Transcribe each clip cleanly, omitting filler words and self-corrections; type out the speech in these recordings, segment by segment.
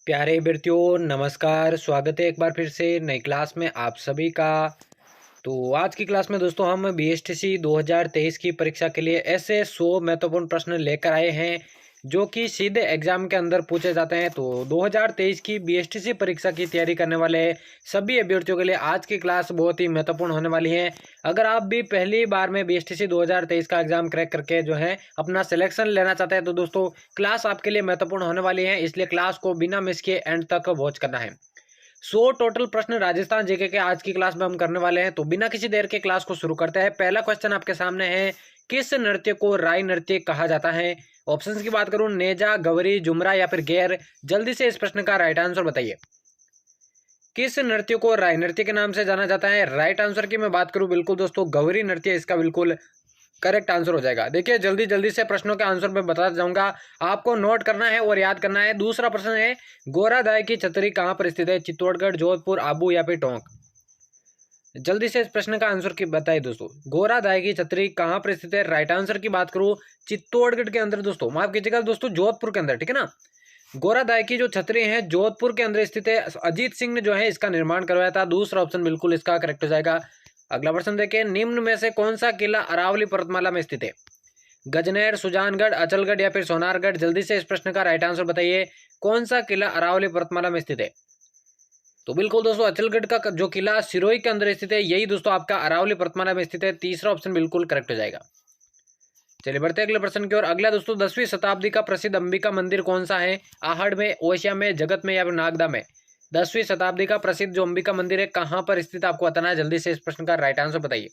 प्यारे विद्यार्थियों नमस्कार। स्वागत है एक बार फिर से नई क्लास में आप सभी का। तो आज की क्लास में दोस्तों हम बीएसटीसी 2023 की परीक्षा के लिए ऐसे 100 महत्वपूर्ण प्रश्न लेकर आए हैं जो कि सीधे एग्जाम के अंदर पूछे जाते हैं। तो 2023 की बीएसटीसी परीक्षा की तैयारी करने वाले सभी अभ्यर्थियों के लिए आज की क्लास बहुत ही महत्वपूर्ण होने वाली है। अगर आप भी पहली बार में बीएसटीसी 2023 का एग्जाम क्रैक करके जो है अपना सिलेक्शन लेना चाहते हैं तो दोस्तों क्लास आपके लिए महत्वपूर्ण होने वाली है, इसलिए क्लास को बिना मिस किए एंड तक वॉच करना है। 100 टोटल प्रश्न राजस्थान जीके के आज की क्लास में हम करने वाले हैं। तो बिना किसी देर के क्लास को शुरू करते हैं। पहला क्वेश्चन आपके सामने है, किस नृत्य को राय नृत्य कहा जाता है? ऑप्शंस की बात करूं, नेजा, गवरी, जुमरा या फिर गैर। जल्दी से इस प्रश्न का राइट आंसर बताइए। किस नृत्य को राय नृत्य के नाम से जाना जाता है? राइट आंसर की मैं बात करूं, बिल्कुल दोस्तों गवरी नृत्य इसका बिल्कुल करेक्ट आंसर हो जाएगा। देखिए जल्दी जल्दी से प्रश्नों के आंसर मैं बताता जाऊंगा, आपको नोट करना है और याद करना है। दूसरा प्रश्न है, गोरादाय की छतरी कहां पर स्थित है? चित्तौड़गढ़, जोधपुर, आबू या फिर टोंक। जल्दी से इस प्रश्न का आंसर की बताइए दोस्तों। गोरादाय की छतरी कहां पर स्थित है? राइट आंसर की बात करूं, चित्तौड़गढ़ के अंदर दोस्तों, माफ कीजिएगा दोस्तों, जोधपुर के अंदर, ठीक है ना। गोरादाय की जो छतरी है जोधपुर के अंदर स्थित है। अजीत सिंह ने जो है इसका निर्माण करवाया था। दूसरा ऑप्शन बिल्कुल इसका करेक्ट हो जाएगा। अगला प्रश्न देखिए, निम्न में से कौन सा किला अरावली पर्वतमाला में स्थित है? गजनेर, सुजानगढ़, अचलगढ़ या फिर सोनारगढ़। जल्दी से इस प्रश्न का राइट आंसर बताइए, कौन सा किला अरावली पर्वतमाला में स्थित है? तो बिल्कुल दोस्तों अचलगढ़ का जो किला सिरोही के अंदर स्थित है, यही दोस्तों आपका अरावली पर्वतमाला में स्थित है। तीसरा ऑप्शन बिल्कुल करेक्ट हो जाएगा। चलिए बढ़ते हैं अगले प्रश्न की ओर। अगला दोस्तों, 10वीं शताब्दी का प्रसिद्ध अंबिका मंदिर कौन सा है? आहड़ में, ओसिया में, जगत में या फिर नागदा में। 10वीं शताब्दी का प्रसिद्ध जो अंबिका मंदिर है कहां पर स्थित आपको बताना है। जल्दी से इस प्रश्न का राइट आंसर बताइए।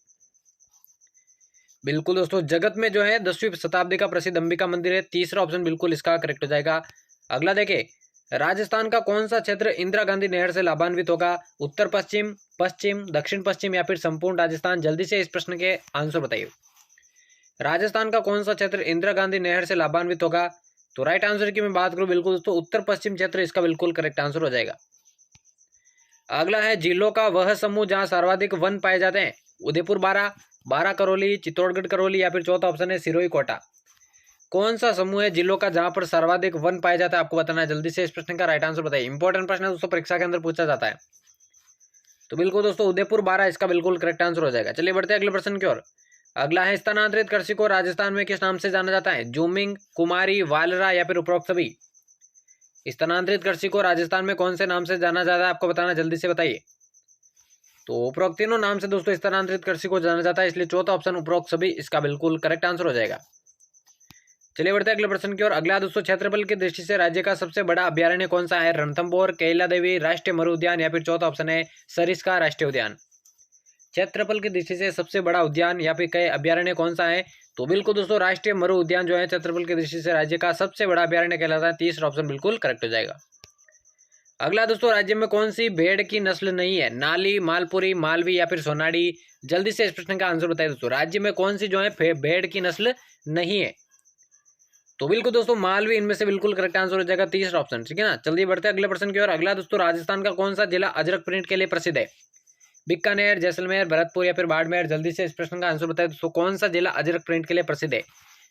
बिल्कुल दोस्तों जगत में जो है 10वीं शताब्दी का प्रसिद्ध अंबिका मंदिर है। तीसरा ऑप्शन बिल्कुल इसका करेक्ट हो जाएगा। अगला देखिए, राजस्थान का कौन सा क्षेत्र इंदिरा गांधी नहर से लाभान्वित होगा? उत्तर पश्चिम, पश्चिम, दक्षिण पश्चिम या फिर संपूर्ण राजस्थान। जल्दी से इस प्रश्न के आंसर बताइए। राजस्थान का कौन सा क्षेत्र इंदिरा गांधी नहर से लाभान्वित होगा? तो राइट आंसर की मैं बात करूं, बिल्कुल दोस्तों उत्तर पश्चिम क्षेत्र इसका बिल्कुल करेक्ट आंसर हो जाएगा। अगला है, जिलों का वह समूह जहां सर्वाधिक वन पाए जाते हैं। उदयपुर 12, 12 करौली, चित्तौड़गढ़ करौली या फिर चौथा ऑप्शन है सिरोही कोटा। कौन सा समूह है जिलों का जहां पर सर्वाधिक वन पाया जाता है आपको बताना है। जल्दी से इस प्रश्न का राइट आंसर बताइए। इंपॉर्टेंट प्रश्न है दोस्तों, परीक्षा के अंदर पूछा जाता है। तो बिल्कुल दोस्तों उदयपुर 12 इसका बिल्कुल करेक्ट आंसर हो जाएगा। चलिए बढ़ते हैं अगले प्रश्न की ओर। अगला है, स्थानांतरित कृषि को राजस्थान में किस नाम से जाना जाता है? जूमिंग, कुमारी, वालरा या फिर उपरोक्त सभी। स्थानांतरित कृषि को राजस्थान में कौन से नाम से जाना जाता है आपको बताना, जल्दी से बताइए। तो उपरोक्त तीनों नाम से दोस्तों स्थानांतरित कृषि को जाना जाता है, इसलिए चौथा ऑप्शन उपरोक्त सभी इसका बिल्कुल करेक्ट आंसर हो जाएगा। चलिए बढ़ते हैं अगले प्रश्न की ओर। अगला दोस्तों, क्षेत्रफल की दृष्टि से राज्य का सबसे बड़ा अभ्यारण्य कौन सा है? रणथंभौर, कैला देवी, राष्ट्रीय मरु उद्यान या फिर चौथा ऑप्शन है सरिस्का राष्ट्रीय उद्यान। क्षेत्रफल की दृष्टि से सबसे बड़ा उद्यान या फिर कई अभ्यारण्य कौन सा है? तो बिल्कुल दोस्तों राष्ट्रीय मरु उद्यान जो है क्षेत्रफल की दृष्टि से राज्य का सबसे बड़ा अभ्यारण्य कहलाता है। तीसरा ऑप्शन बिल्कुल करेक्ट हो जाएगा। अगला दोस्तों, राज्य में कौन सी भेड़ की नस्ल नहीं है? नाली, मालपुरी, मालवी या फिर सोनाड़ी। जल्दी से इस प्रश्न का आंसर बताइए दोस्तों, राज्य में कौन सी जो है भेड़ की नस्ल नहीं है? तो बिल्कुल दोस्तों मालवी इनमें से बिल्कुल करेक्ट आंसर हो जाएगा। तीसरा ऑप्शन, ठीक है ना। जल्दी बढ़ते हैं अगले प्रश्न की ओर। अगला दोस्तों, राजस्थान का कौन सा जिला अजरक प्रिंट के लिए प्रसिद्ध है? बीकानेर, जैसलमेर, भरतपुर या फिर बाड़मेर। जल्दी से इस प्रश्न का आंसर बताएं दोस्तों, कौन सा जिला अजरक प्रिंट के लिए प्रसिद्ध है?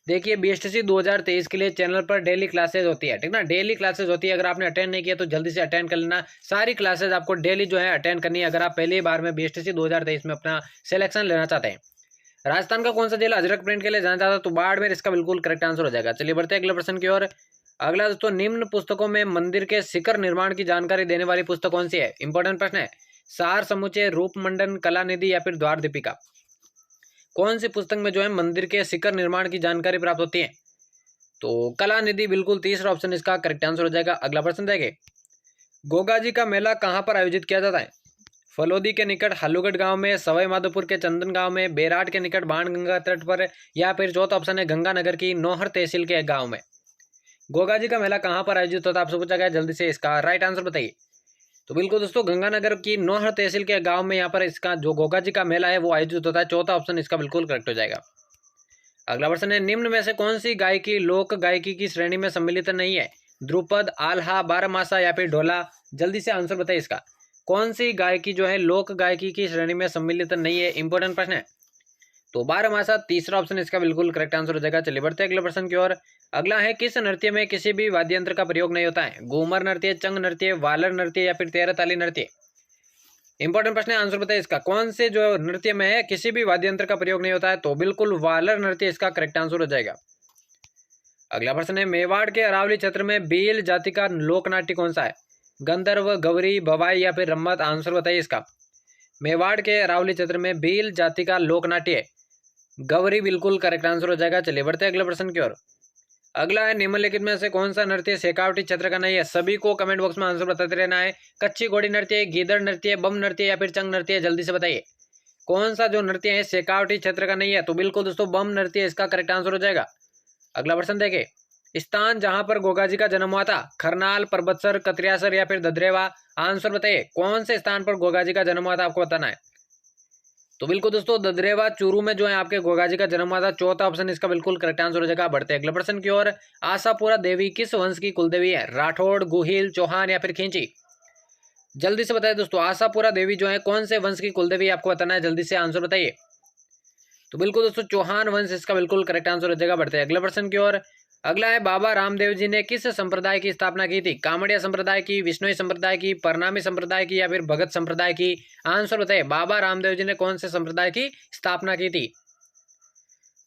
देखिए बीएसटीसी 2023 के लिए चैनल पर डेली क्लासेज होती है, ठीक ना, डेली क्लासेज होती है। अगर आपने अटेंड नहीं किया तो जल्दी से अटेंड कर लेना। सारी क्लासेज आपको डेली जो है अटेंड करनी है अगर आप पहली बार में बीएसटीसी 2023 में अपना सिलेक्शन लेना चाहते हैं। राजस्थान का कौन सा जिला अजरक प्रिंट के लिए जाना चाहता है? तो बाड़मेर इसका बिल्कुल करेक्ट आंसर हो जाएगा। चलिए बढ़ते हैं अगले प्रश्न की ओर। अगला दोस्तों, निम्न पुस्तकों में मंदिर के शिखर निर्माण की जानकारी देने वाली पुस्तक कौन सी है? इंपॉर्टेंट प्रश्न है। सार समुच्चय, रूप मंडन, कला निधि या फिर द्वार दीपिका। कौन सी पुस्तक में जो है मंदिर के शिखर निर्माण की जानकारी प्राप्त होती है? तो कला निधि बिल्कुल तीसरा ऑप्शन इसका करेक्ट आंसर हो जाएगा। अगला प्रश्न देखें, गोगा जी का मेला कहां पर आयोजित किया जाता है? फलोदी के निकट हल्लूगढ़ गांव में, सवाई माधोपुर के चंदन गांव में, बेराट के निकट बाणगंगा तट पर या फिर चौथा ऑप्शन है गंगानगर की नौहर तहसील के गांव में। गोगा जी का मेला कहां पर आयोजित होता है आपसे पूछा गया, जल्दी से इसका राइट आंसर बताइए। तो बिल्कुल दोस्तों गंगानगर की नौहर तहसील के गांव में यहाँ पर इसका जो गोगा जी का मेला है वो आयोजित होता है। चौथा ऑप्शन इसका बिल्कुल करेक्ट हो जाएगा। अगला प्रश्न है, निम्न में से कौन सी गायकी लोक गायकी की श्रेणी में सम्मिलित नहीं है? ध्रुपद, आल्हा, बारहमासा या फिर ढोला। जल्दी से आंसर बताइए इसका, कौन सी गायकी जो है लोक गायकी की श्रेणी में सम्मिलित नहीं है? इंपॉर्टेंट प्रश्न है। तो बारहमासा तीसरा ऑप्शन इसका बिल्कुल करेक्ट आंसर हो जाएगा। चलिए बढ़ते हैं अगले प्रश्न की ओर। अगला है किस नृत्य में किसी भी वाद्य यंत्र का प्रयोग नहीं होता है? घूमर नृत्य, चंग नृत्य, वालर नृत्य या फिर तेरह ताली नृत्य। इंपॉर्टेंट प्रश्न है, आंसर बताइए इसका। कौन से जो नृत्य में है किसी भी वाद्य यंत्र का प्रयोग नहीं होता है? तो बिल्कुल वालर नृत्य इसका करेक्ट आंसर हो जाएगा। अगला प्रश्न है, मेवाड़ के अरावली क्षेत्र में भील जाति का लोकनाट्य कौन सा है? गंधर्व, गौरी, भवाई या फिर रम्मत। आंसर बताइए इसका। मेवाड़ के अरावली क्षेत्र में भील जाति का लोकनाट्य है गौरी, बिल्कुल करेक्ट आंसर हो जाएगा। चलिए बढ़ते हैं अगले प्रश्न की ओर। अगला है, निम्नलिखित में से कौन सा नृत्य शेखावटी क्षेत्र का नहीं है? सभी को कमेंट बॉक्स में आंसर बताते रहना है। कच्ची घोड़ी नृत्य, गीदड़ नृत्य, बम नृत्य या फिर चंग नृत्य, जल्दी से बताइए कौन सा जो नृत्य है शेखावटी क्षेत्र का नहीं है? तो बिल्कुल दोस्तों बम नृत्य इसका करेक्ट आंसर हो जाएगा। अगला प्रश्न देखें, स्थान जहां पर गोगा जी का जन्म हुआ था, खरनाल, परबतसर, कतरियासर या फिर ददरेवा। आंसर बताइए कौन से स्थान पर गोगा जी का जन्म हुआ था, आपको बताना है। तो बिल्कुल दोस्तों ददरेवा चूरू में जो है आपके गोगा जी का जन्म हुआ था। चौथा ऑप्शन इसका बिल्कुल करेक्ट आंसर हो जाएगा। बढ़ते अगले प्रश्न की ओर। आशापुरा देवी किस वंश की कुलदेवी है? राठौड़, गुहिल, चौहान या फिर खींची। जल्दी से बताइए दोस्तों, आशापुरा देवी जो है कौन से वंश की कुलदेवी, आपको बताना है। जल्दी से आंसर बताइए। तो बिल्कुल दोस्तों चौहान वंश इसका बिल्कुल करेक्ट आंसर हो जाएगा। बढ़ते हैं अगले प्रश्न की ओर। अगला है, बाबा रामदेव जी ने किस संप्रदाय की स्थापना की थी? कामड़िया संप्रदाय की, विष्णुई संप्रदाय की, परनामी संप्रदाय की या फिर भगत संप्रदाय की। आंसर बताइए, बाबा रामदेव जी ने कौन से संप्रदाय की स्थापना की थी?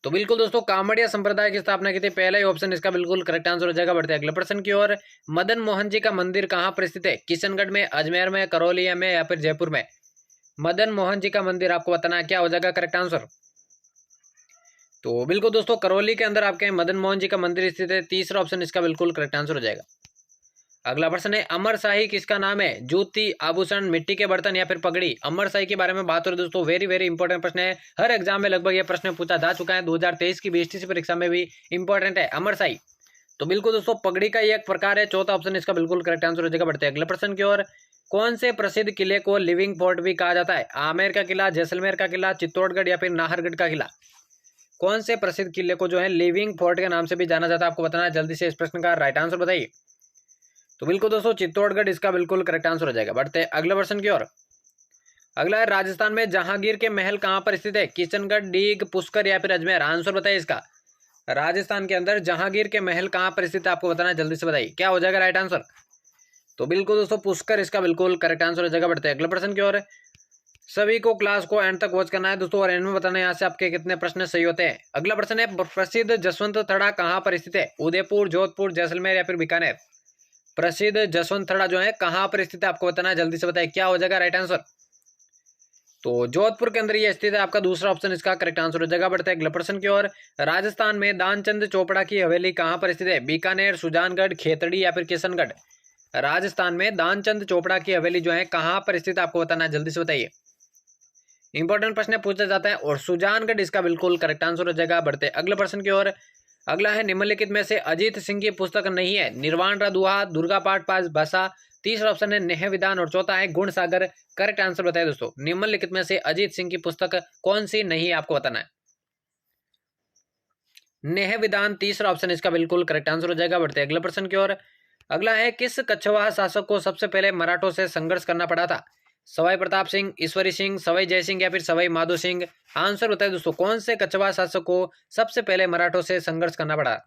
तो बिल्कुल दोस्तों कामड़िया संप्रदाय की स्थापना की थी। पहला ही ऑप्शन इसका बिल्कुल करेक्ट आंसर हो जाएगा। बढ़ते अगले प्रश्न की ओर। मदन मोहन जी का मंदिर कहाँ पर स्थित है? किशनगढ़ में, अजमेर में, करौलिया में या फिर जयपुर में। मदन मोहन जी का मंदिर आपको बताना है, क्या हो जाएगा करेक्ट आंसर। तो बिल्कुल दोस्तों करौली के अंदर आपके मदन मोहन जी का मंदिर स्थित है। तीसरा ऑप्शन इसका बिल्कुल करेक्ट आंसर हो जाएगा। अगला प्रश्न है, अमर शाही किसका नाम है? जूती, आभूषण, मिट्टी के बर्तन या फिर पगड़ी। अमर शाही के बारे में बात हो रही है दोस्तों, वेरी वेरी इंपॉर्टेंट प्रश्न है। हर एग्जाम में लगभग ये प्रश्न पूछा जा चुका है। 2023 की बीएसटीसी परीक्षा में भी इंपॉर्टेंट है अमर शाही। तो बिल्कुल दोस्तों पगड़ी का एक प्रकार है। चौथा ऑप्शन इसका बिल्कुल करेक्ट आंसर हो जाएगा। बढ़ते अगले प्रश्न की ओर। कौन से प्रसिद्ध किले को लिविंग फोर्ट भी कहा जाता है? आमेर का किला, जैसलमेर का किला, चित्तौड़गढ़ या फिर नाहरगढ़ का किला। कौन से प्रसिद्ध किले को जो है लिविंग फोर्ट के नाम से भी जाना जाता है, आपको बताना है। जल्दी से इस प्रश्न का राइट आंसर बताइए। तो बिल्कुल दोस्तों चित्तौड़गढ़ इसका बिल्कुल करेक्ट आंसर हो जाएगा। बढ़ते अगले प्रश्न की ओर। अगला है, राजस्थान में जहांगीर के महल कहां पर स्थित है? किशनगढ़, डीग, पुष्कर या फिर अजमेर। आंसर बताइए इसका। राजस्थान के अंदर जहांगीर के महल कहां पर स्थित है, आपको बताना है। जल्दी से बताइए क्या हो जाएगा राइट आंसर। तो बिल्कुल दोस्तों पुष्कर इसका बिल्कुल करेक्ट आंसर हो जाएगा। बढ़ते अगले प्रश्न की ओर। सभी को क्लास को एंड तक वॉच करना है दोस्तों, और एंड में बताना है यहाँ से आपके कितने प्रश्न सही होते हैं। अगला प्रश्न है, प्रसिद्ध जसवंत थड़ा कहाँ पर स्थित है? उदयपुर, जोधपुर, जैसलमेर या फिर बीकानेर। प्रसिद्ध जसवंत थड़ा जो है कहाँ पर स्थित है, आपको बताना है। जल्दी से बताइए क्या हो जाएगा राइट आंसर। तो जोधपुर के अंदर ये स्थित है। आपका दूसरा ऑप्शन इसका करेक्ट आंसर हो जाएगा। बढ़ते अगले प्रश्न की ओर। राजस्थान में दानचंद चोपड़ा की हवेली कहाँ पर स्थित है? बीकानेर, सुजानगढ़, खेतड़ी या फिर किशनगढ़। राजस्थान में दानचंद चोपड़ा की हवेली जो है कहाँ पर स्थित है, आपको बताना है। जल्दी से बताइए, इंपॉर्टेंट प्रश्न पूछा जाता है। और सुजानगढ़ इसका बिल्कुल करेक्ट आंसर हो जाएगा। बढ़ते अगले प्रश्न की ओर। अगला है, निम्नलिखित में से अजीत सिंह की पुस्तक नहीं है? निर्वाण दुहा, दुर्गा पाठ भाषा। तीसरा ऑप्शन है नेह विधान और चौथा है गुण सागर। करेक्ट आंसर बताइए दोस्तों, निम्नलिखित में से अजीत सिंह की पुस्तक कौन सी नहीं है, आपको बताना है। नेह विधान तीसरा ऑप्शन इसका बिल्कुल करेक्ट आंसर हो जाएगा। बढ़ते अगले प्रश्न की ओर। अगला है, किस कछवाहा शासक को सबसे पहले मराठों से संघर्ष करना पड़ा था? सवाई प्रताप सिंह, ईश्वरी सिंह, सवाई जय सिंह या फिर सवाई माधो सिंह। आंसर बताइए दोस्तों, कौन से कछवाहा शासक को सबसे पहले मराठों से संघर्ष करना पड़ा?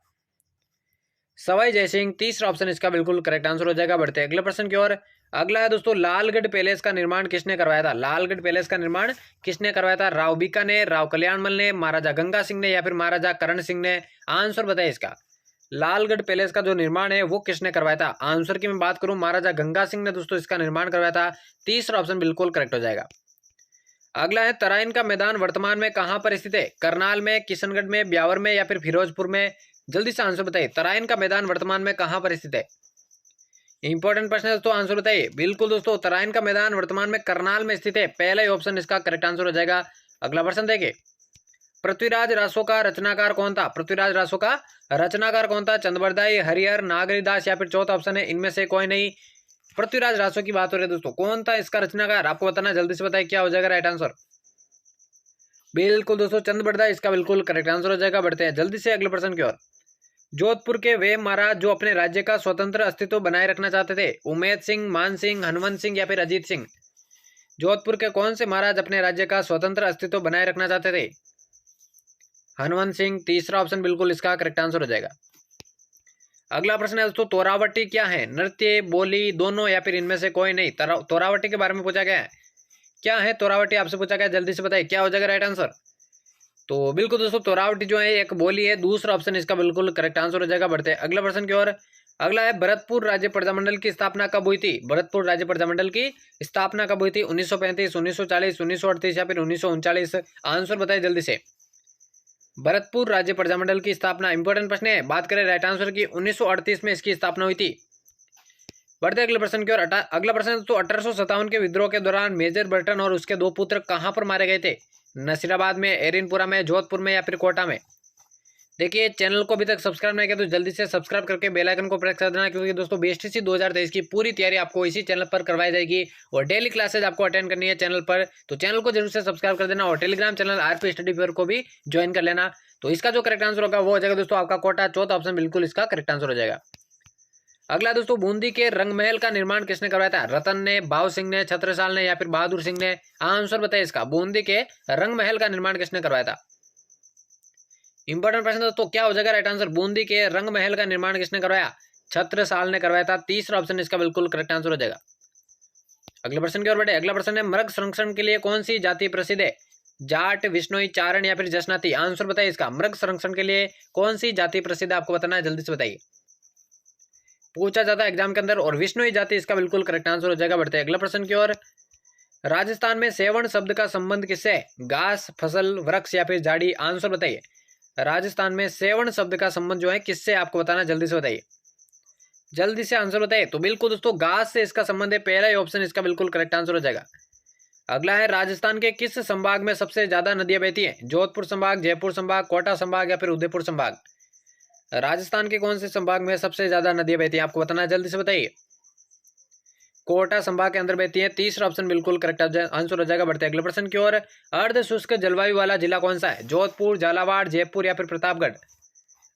सवाई जय सिंह। तीसरा ऑप्शन इसका बिल्कुल करेक्ट आंसर हो जाएगा। बढ़ते अगले प्रश्न की ओर। अगला है दोस्तों, लालगढ़ पैलेस का निर्माण किसने करवाया था? लालगढ़ पैलेस का निर्माण किसने करवाया था? राव बीकानेर, राव कल्याणमल ने, महाराजा गंगा सिंह ने या फिर महाराजा करण सिंह ने। आंसर बताइए इसका। लालगढ़ पैलेस का जो निर्माण है वो किसने करवाया था? आंसर की मैं बात करूं, महाराजा गंगा सिंह ने दोस्तों इसका निर्माण करवाया था। तीसरा ऑप्शन बिल्कुल करेक्ट हो जाएगा। अगला है, तराइन का मैदान वर्तमान में कहां पर स्थित है? करनाल में, किशनगढ़ में, ब्यावर में या फिर फिरोजपुर में। जल्दी से आंसर बताइए, तराइन का मैदान वर्तमान में कहां पर स्थित है? इंपॉर्टेंट प्रश्न है दोस्तों, आंसर बताइए। बिल्कुल दोस्तों तराइन का मैदान वर्तमान में करनाल में स्थित है। पहला ही ऑप्शन इसका करेक्ट आंसर हो जाएगा। अगला प्रश्न देखिए, पृथ्वीराज रासो का रचनाकार कौन था? पृथ्वीराज रासो का रचनाकार कौन था? चंद्रबरदाई, हरिहर, नागरीदास या फिर चौथा ऑप्शन है इनमें से कोई नहीं। पृथ्वीराज रासो की बात हो रही है दोस्तों, कौन था इसका रचनाकार, आपको बताना, जल्दी से बताइए क्या हो जाएगा राइट आंसर। बिल्कुल दोस्तों चंद्रबरदाई इसका बिल्कुल करेक्ट आंसर हो जाएगा। बढ़ते हैं जल्दी से अगले प्रश्न की ओर। जोधपुर के वे महाराज जो अपने राज्य का स्वतंत्र अस्तित्व बनाए रखना चाहते थे? उमेद सिंह, मान सिंह, हनुमंत सिंह या फिर अजीत सिंह। जोधपुर के कौन से महाराज अपने राज्य का स्वतंत्र अस्तित्व बनाए रखना चाहते थे? हनुवंत सिंह, तीसरा ऑप्शन बिल्कुल इसका करेक्ट आंसर हो जाएगा। अगला प्रश्न है दोस्तों, तोरावटी क्या है? नृत्य, बोली, दोनों या फिर इनमें से कोई नहीं। तोरावटी के बारे में पूछा गया है। क्या है तोरावटी, आपसे पूछा गया, जल्दी से बताइए क्या हो जाएगा राइट आंसर। तो बिल्कुल दोस्तों तोरावटी जो है एक बोली है, दूसरा ऑप्शन इसका बिल्कुल करेक्ट आंसर हो जाएगा। बढ़ते हैं अगला प्रश्न की ओर। अगला है, भरतपुर राज्य प्रजामंडल की स्थापना कब हुई थी? भरतपुर राज्य प्रजामंडल की स्थापना कब हुई थी? 1935, 1940, 1938 या फिर 1939? आंसर बताइए जल्दी से। भरतपुर राज्य प्रजामंडल की स्थापना, इंपॉर्टेंट प्रश्न है, बात करें राइट आंसर की, 1938 में इसकी स्थापना हुई थी। बढ़ते अगले प्रश्न की ओर। अगला प्रश्न तो 1857 के विद्रोह के दौरान मेजर बर्टन और उसके दो पुत्र कहां पर मारे गए थे? नसीराबाद में, एरिनपुरा में, जोधपुर में या फिर कोटा में? देखिए चैनल को अभी तक सब्सक्राइब नहीं किया तो जल्दी से सब्सक्राइब करके बेल आइकन को प्रेस कर देना, क्योंकि दोस्तों बीएसटीसी 2023 की पूरी तैयारी आपको इसी चैनल पर करवाई जाएगी और डेली क्लासेज आपको अटेंड करनी है चैनल पर। तो चैनल को जरूर से सब्सक्राइब कर देना और Telegram channel RP study fair को भी ज्वाइन कर लेना। तो इसका जो करेक्ट आंसर होगा वो हो जाएगा दोस्तों आपका कोटा, चौथा ऑप्शन बिल्कुल इसका करेक्ट आंसर हो जाएगा। अगला दोस्तों, बूंदी के रंगमहल का निर्माण किसने करवाया था? रतन ने, भाव सिंह ने, छत्रसाल ने या फिर बहादुर सिंह ने? आंसर बताइए इसका। बूंदी के रंगमहल का निर्माण किसने करवाया था? इंपॉर्टेंट प्रश्न दोस्तों, क्या हो जाएगा राइट आंसर? बूंदी के रंगमहल का निर्माण किसने करवाया? छत्रसाल ने करवाया था, तीसरा ऑप्शन इसका बिल्कुल करेक्ट आंसर हो जाएगा। अगले प्रश्न की ओर बढ़े। अगला प्रश्न है, मृग संरक्षण के लिए कौन सी जाति प्रसिद्ध है? जाट, विश्नोई, चारण या फिर जसनाती? आंसर बताइए इसका। मृग संरक्षण के लिए कौन सी जाति प्रसिद्ध है, आपको बताना है, जल्दी से बताइए, पूछा जाता है एग्जाम के अंदर। और विश्नोई जाति इसका बिल्कुल करेक्ट आंसर हो जाएगा। बढ़ते हैं अगला प्रश्न की ओर। राजस्थान में सेवण शब्द का संबंध किससे है? घास, फसल, वृक्ष या फिर झाड़ी? आंसर बताइए। राजस्थान में सेवण शब्द का संबंध जो है किससे, आपको बताना, जल्दी से बताइए, जल्दी से आंसर बताइए। तो बिल्कुल दोस्तों घास से इसका संबंध है, पहला ही ऑप्शन इसका बिल्कुल करेक्ट आंसर हो जाएगा। अगला है, राजस्थान के किस संभाग में सबसे ज्यादा नदियां बहती हैं? जोधपुर संभाग, जयपुर संभाग, कोटा संभाग या फिर उदयपुर संभाग? राजस्थान के कौन से संभाग में सबसे ज्यादा नदियां बहती हैं, आपको बताना है, जल्दी से बताइए। कोटा संभाग के अंदर बहती है, तीसरा ऑप्शन बिल्कुल करेक्ट आंसर हो जाएगा। बढ़ते अगले प्रश्न की ओर। अर्ध शुष्क जलवायु वाला जिला कौन सा है? जोधपुर, झालावाड़, जयपुर या फिर प्रतापगढ़?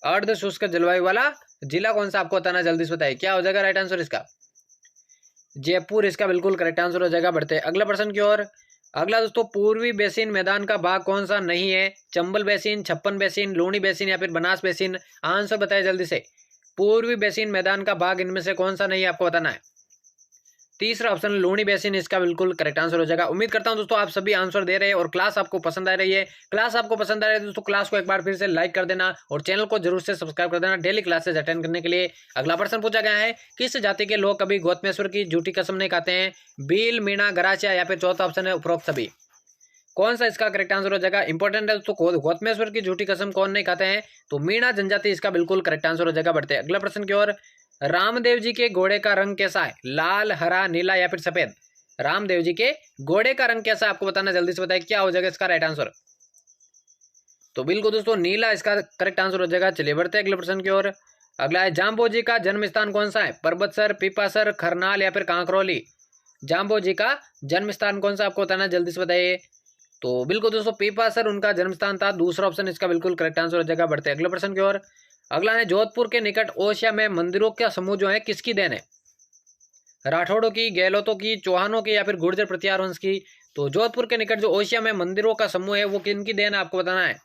अर्ध शुष्क जलवायु वाला जिला कौन सा, आपको बताना, जल्दी से बताइए, क्या हो जाएगा राइट आंसर इसका? जयपुर इसका बिल्कुल करेक्ट आंसर हो जाएगा। बढ़ते अगला प्रश्न की ओर। अगला दोस्तों, पूर्वी बेसिन मैदान का भाग कौन सा नहीं है? चंबल बेसिन, छप्पन बेसिन, लूणी बेसिन या फिर बनास बेसिन? आंसर बताइए जल्दी से। पूर्वी बेसिन मैदान का भाग इनमें से कौन सा नहीं है, आपको बताना है, तीसरा ऑप्शन लूणी बेसिन इसका बिल्कुल करेक्ट आंसर हो जाएगा। उम्मीद करता हूं दोस्तों आप सभी आंसर दे रहे हैं और क्लास आपको पसंद आ रही है। क्लास आपको पसंद आ रही है दोस्तों, क्लास को एक बार फिर से लाइक कर देना और चैनल को जरूर से सब्सक्राइब कर देना डेली क्लासेज अटेंड करने के लिए। अगला प्रश्न पूछा गया है, किस जाति के लोग कभी गौतमेश्वर की झूठी कसम नहीं खाते हैं? भील, मीणा, गरासिया या फिर चौथा ऑप्शन है उपरोक्त सभी? कौन सा इसका करेक्ट आंसर हो जाएगा? इंपॉर्टेंट है दोस्तों, गौतमेश्वर की झूठी कसम कौन नहीं खाते हैं? तो मीणा जनजाति इसका बिल्कुल करेक्ट आंसर हो जाएगा। बढ़ते अगला प्रश्न की ओर। रामदेव जी के घोड़े का रंग कैसा है? लाल, हरा, नीला या फिर सफेद? रामदेव जी के घोड़े का रंग कैसा है, आपको बताना, जल्दी से बताइए, क्या हो जाएगा इसका राइट आंसर? तो बिल्कुल दोस्तों नीला इसका करेक्ट आंसर हो जाएगा। चलिए बढ़ते अगले प्रश्न की ओर। अगला है, जाम्बो जी का जन्म स्थान कौन सा है? परबतसर, पीपासर, खरनाल या फिर कांकरोली? जाम्बो जी का जन्म स्थान कौन सा, आपको बताना, जल्दी से बताइए। तो बिल्कुल दोस्तों पीपासर उनका जन्म स्थान था, दूसरा ऑप्शन इसका बिल्कुल करेक्ट आंसर हो जाएगा। बढ़ते अगले प्रश्न की ओर। अगला है, जोधपुर के निकट ओसिया में मंदिरों का समूह जो है किसकी देन है? राठौड़ों की, गहलोतों की, चौहानों की या फिर गुर्जर प्रतिहार वंश की? तो जोधपुर के निकट जो ओसिया में मंदिरों का समूह है वो किनकी देन है, आपको बताना है,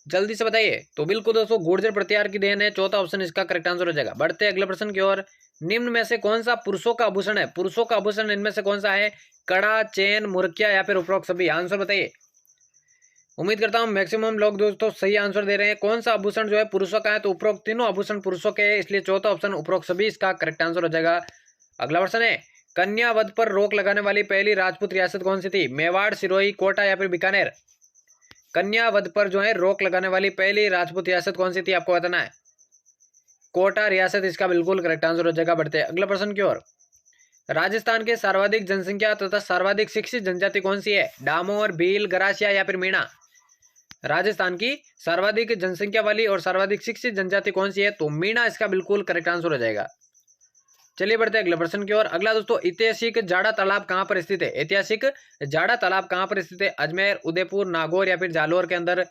जल्दी से बताइए। तो बिल्कुल दोस्तों गुर्जर प्रतिहार की देन है, चौथा ऑप्शन इसका करेक्ट आंसर हो जाएगा। बढ़ते अगले प्रश्न की ओर। निम्न में से कौन सा पुरुषों का आभूषण है? पुरुषों का आभूषण इनमें से कौन सा है? कड़ा, चेन, मुर्किया या फिर उपरोक्त सभी? आंसर बताइए। उम्मीद करता हूं मैक्सिमम लोग दोस्तों सही आंसर दे रहे हैं। कौन सा आभूषण जो है पुरुषों का है? तो उपरोक्त तीनों आभूषण पुरुषों के हैं, इसलिए चौथा ऑप्शन उपरोक्त सभी इसका करेक्ट आंसर हो जाएगा। अगला प्रश्न है, कन्या वध पर रोक लगाने वाली पहली राजपूत रियासत कौन सी थी? मेवाड़, सिरोही, कोटा या फिर बीकानेर? कन्या वध पर जो है रोक लगाने वाली पहली राजपूत रियासत कौन सी थी, आपको बताना है, कोटा रियासत इसका बिल्कुल करेक्ट आंसर हो जाएगा। बढ़ते अगला प्रश्न की ओर। राजस्थान के सर्वाधिक जनसंख्या तथा सर्वाधिक शिक्षित जनजाति कौन सी है? डामोर, भील, गरासिया या फिर मीणा? राजस्थान की सर्वाधिक जनसंख्या वाली और सर्वाधिक शिक्षित जनजाति कौन सी है? तो मीणा इसका बिल्कुल करेक्ट आंसर हो जाएगा। चलिए बढ़ते अगले प्रश्न की ओर। अगला दोस्तों, ऐतिहासिक जाड़ा तालाब कहां पर स्थित है? ऐतिहासिक जाड़ा तालाब कहां पर स्थित है? अजमेर, उदयपुर, नागौर या फिर जालोर के अंदर?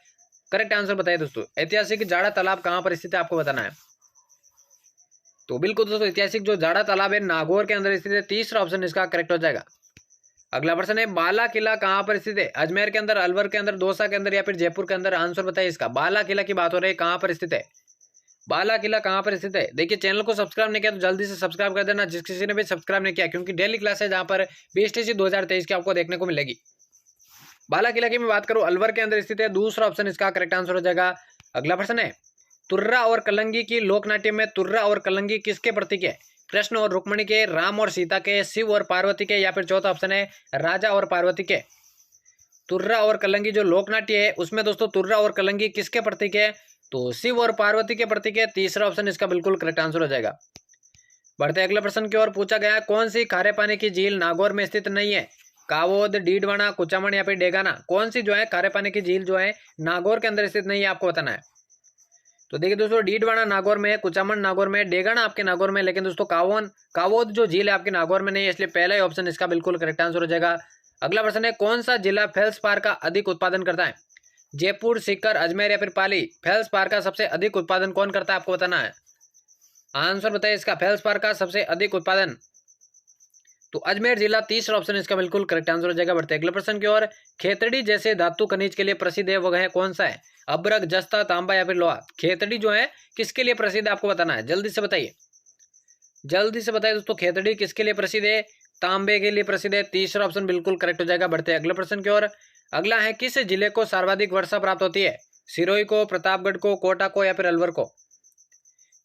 करेक्ट आंसर बताइए दोस्तों, ऐतिहासिक जाड़ा तालाब कहां पर स्थित है, आपको बताना है। तो बिल्कुल दोस्तों ऐतिहासिक जो जाड़ा तालाब है नागौर के अंदर स्थित है, तीसरा ऑप्शन इसका करेक्ट हो जाएगा। अगला प्रश्न है बाला किला कहाँ पर स्थित है? अजमेर के अंदर, अलवर के अंदर, दौसा के अंदर या फिर जयपुर के अंदर? आंसर बताइए इसका। बाला किला की बात हो रही है, कहाँ पर स्थित है? बाला किला कहाँ पर स्थित है? देखिए चैनल को सब्सक्राइब नहीं किया तो जल्दी से सब्सक्राइब कर देना, जिस किसी ने भी सब्सक्राइब नहीं किया, क्योंकि डेली क्लास है जहाँ पर BSTC 2023 की आपको देखने को मिलेगी। बाला किला की मैं बात करूं, अलवर के अंदर स्थित है। दूसरा ऑप्शन इसका करेक्ट आंसर हो जाएगा। अगला प्रश्न है तुर्रा और कलंगी की लोकनाट्य में तुर्रा और कलंगी किसके प्रतीक है? कृष्ण और रुक्मणी के, राम और सीता के, शिव और पार्वती के, या फिर चौथा ऑप्शन है राजा और पार्वती के। तुर्रा और कलंगी जो लोकनाट्य है उसमें दोस्तों तुर्रा और कलंगी किसके प्रतीक है? तो शिव और पार्वती के प्रतीक है। तीसरा ऑप्शन इसका बिल्कुल करेक्ट आंसर हो जाएगा। बढ़ते अगले प्रश्न की ओर। पूछा गया कौन सी खारे पानी की झील नागौर में स्थित नहीं है? कावोद, डीडवाना, कुचामन या फिर डेगाना? कौन सी जो है खारे पानी की झील जो है नागौर के अंदर स्थित नहीं है, आपको बताना है। तो देखिए दोस्तों डीडवाना नागौर में है, कुचामन नागौर में, डेगाना आपके नागौर में, लेकिन दोस्तों कावोद जो झील है आपके नागौर में नहीं है, इसलिए पहला ही ऑप्शन इसका बिल्कुल करेक्ट आंसर हो जाएगा। अगला प्रश्न है कौन सा जिला फेल्सपार का अधिक उत्पादन करता है? जयपुर, सीकर, अजमेर या फिर पाली? फेल्सपार का सबसे अधिक उत्पादन कौन करता है, आपको बताना है। आंसर बताइए इसका। फेल्सपार का सबसे अधिक उत्पादन तो अजमेर जिला। तीसरा ऑप्शन इसका बिल्कुल करेक्ट आंसर हो जाएगा। बढ़ते अगले प्रश्न की ओर। खेतड़ी जैसे धातु खनिज के लिए प्रसिद्ध है, वह है कौन सा है? अब्रक, जस्ता, तांबा या फिर लोहा? खेतड़ी जो है किसके लिए प्रसिद्ध है, आपको बताना है। जल्दी से बताइए, जल्दी से बताइए दोस्तों, खेतड़ी किसके लिए प्रसिद्ध है? तांबे के लिए प्रसिद्ध है। तीसरा ऑप्शन बिल्कुल करेक्ट हो जाएगा। बढ़ते अगले प्रश्न की ओर। अगला है किस जिले को सर्वाधिक वर्षा प्राप्त होती है? सिरोही को, प्रतापगढ़ को, कोटा को या फिर अलवर को?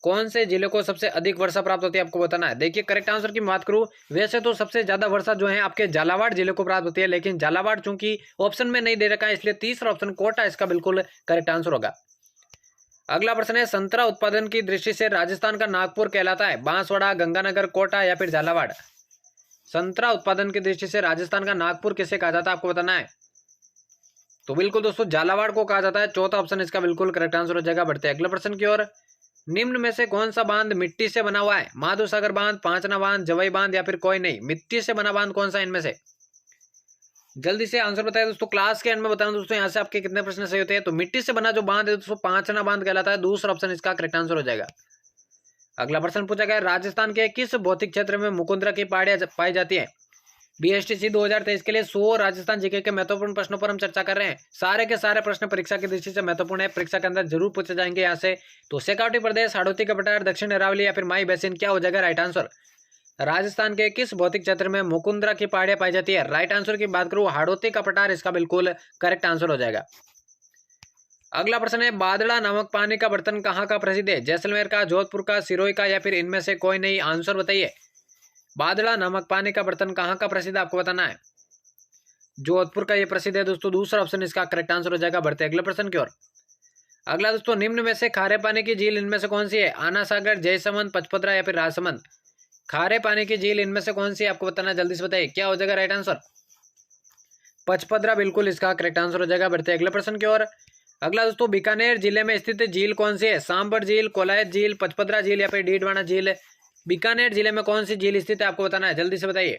कौन से जिले को सबसे अधिक वर्षा प्राप्त होती है, आपको बताना है। देखिए करेक्ट आंसर की बात करूं, वैसे तो सबसे ज्यादा वर्षा जो है आपके झालावाड़ जिले को प्राप्त होती है, लेकिन झालावाड़ चूंकि ऑप्शन में नहीं दे रखा है, इसलिए तीसरा ऑप्शन कोटा इसका बिल्कुल करेक्ट आंसर होगा। अगला प्रश्न है संतरा उत्पादन की दृष्टि से राजस्थान का नागपुर कहलाता है? बांसवाड़ा, गंगानगर, कोटा या फिर झालावाड़? संतरा उत्पादन की दृष्टि से राजस्थान का नागपुर किसे कहा जाता है, आपको बताना है। तो बिल्कुल दोस्तों झालावाड़ को कहा जाता है। चौथा ऑप्शन इसका बिल्कुल करेक्ट आंसर हो जाएगा। बढ़ते अगले प्रश्न की ओर। निम्न में से कौन सा बांध मिट्टी से बना हुआ है? माधो सागर बांध, पांचना बांध, जवई बांध या फिर कोई नहीं? मिट्टी से बना बांध कौन सा इनमें से? जल्दी से आंसर बताएं दोस्तों। क्लास के एंड में बताना दोस्तों यहाँ से आपके कितने प्रश्न सही होते हैं। तो मिट्टी से बना जो बांध है दोस्तों पांचना बांध कहलाता है। दूसरा ऑप्शन इसका करेक्ट आंसर हो जाएगा। अगला प्रश्न पूछा गया राजस्थान के किस भौतिक क्षेत्र में मुकुंदरा की पहाड़ियां पाई जाती है? BSTC 2023 के लिए 100 राजस्थान जीके के महत्वपूर्ण प्रश्नों पर हम चर्चा कर रहे हैं। सारे के सारे प्रश्न परीक्षा की दृष्टि से महत्वपूर्ण है, परीक्षा के अंदर जरूर पूछे जाएंगे यहाँ से। तो शेखावटी प्रदेश, हाड़ौती का पठार, दक्षिण अरावली या फिर माई बेसिन, क्या हो जाएगा राइट आंसर? राजस्थान के किस भौतिक क्षेत्र में मुकुंदरा की पहाड़ियां पाई जाती है? राइट आंसर की बात करूं हाड़ौती का पठार इसका बिल्कुल करेक्ट आंसर हो जाएगा। अगला प्रश्न है बादड़ा नामक पानी का बर्तन कहाँ का प्रसिद्ध है? जैसलमेर का, जोधपुर का, सिरोही का या फिर इनमें से कोई नहीं? आंसर बताइए। बादड़ा नामक पानी का बर्तन कहाँ का प्रसिद्ध है, आपको बताना है। जोधपुर का ये प्रसिद्ध है दोस्तों। दूसरा ऑप्शन इसका करेक्ट आंसर हो जाएगा। बढ़ते अगले प्रश्न की ओर। अगला दोस्तों निम्न में से खारे पानी की झील इनमें से कौन सी है? आना सागर, जयसमंद, पचपदरा या फिर राजसमंद? खारे पानी की झील इनमें से कौन सी है, आपको बताना, जल्दी से बताइए, क्या हो जाएगा राइट आंसर? पचपदरा बिल्कुल इसका करेक्ट आंसर हो जाएगा। बढ़ते अगले प्रश्न की ओर। अगला दोस्तों बीकानेर जिले में स्थित झील कौन सी है? सांबर झील, कोलायत झील, पचपदरा झील या फिर डीडवाना झील? बीकानेर जिले में कौन सी झील स्थित है, आपको बताना है, जल्दी से बताइए।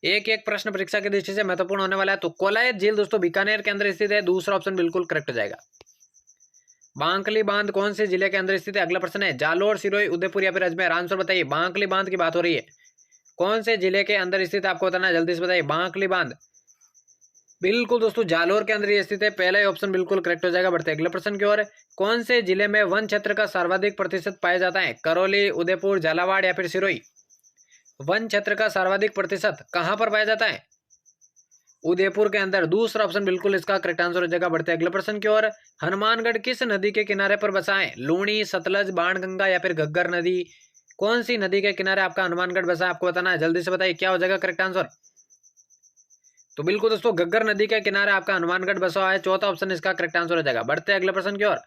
एक एक प्रश्न परीक्षा की दृष्टि से महत्वपूर्ण होने वाला है। तो कोलायत झील दोस्तों बीकानेर के अंदर स्थित है। दूसरा ऑप्शन बिल्कुल करेक्ट हो जाएगा। बांकली बांध कौन से जिले के अंदर स्थित है? अगला प्रश्न है जालोर, सिरोही, उदयपुर या फिर अजमेर? आंसर बताइए। बांकली बांध की बात हो रही है, कौन से जिले के अंदर स्थित है, आपको बताना है, जल्दी से बताइए। बांकली बांध बिल्कुल दोस्तों जालोर के अंदर स्थित है। पहला ही ऑप्शन बिल्कुल करेक्ट हो जाएगा। बढ़ते अगले प्रश्न की ओर। कौन से जिले में वन क्षेत्र का सर्वाधिक प्रतिशत पाया जाता है? करौली, उदयपुर, झालावाड़ या फिर सिरोही? वन क्षेत्र का सर्वाधिक प्रतिशत कहां पर पाया जाता है? उदयपुर के अंदर। दूसरा ऑप्शन बिल्कुल इसका करेक्ट आंसर हो जाएगा। बढ़ते अगले प्रश्न की ओर। हनुमानगढ़ किस नदी के किनारे पर बसा है? लूणी, सतलज, बाणगंगा या फिर घग्गर नदी? कौन सी नदी के किनारे आपका हनुमानगढ़ बसा है, आपको बताना है, जल्दी से बताइए, क्या हो जाएगा करेक्ट आंसर? तो बिल्कुल दोस्तों घग्गर नदी के किनारे आपका हनुमानगढ़ बसा हुआ है। चौथा ऑप्शन इसका करेक्ट आंसर हो जाएगा। बढ़ते अगले प्रश्न की ओर।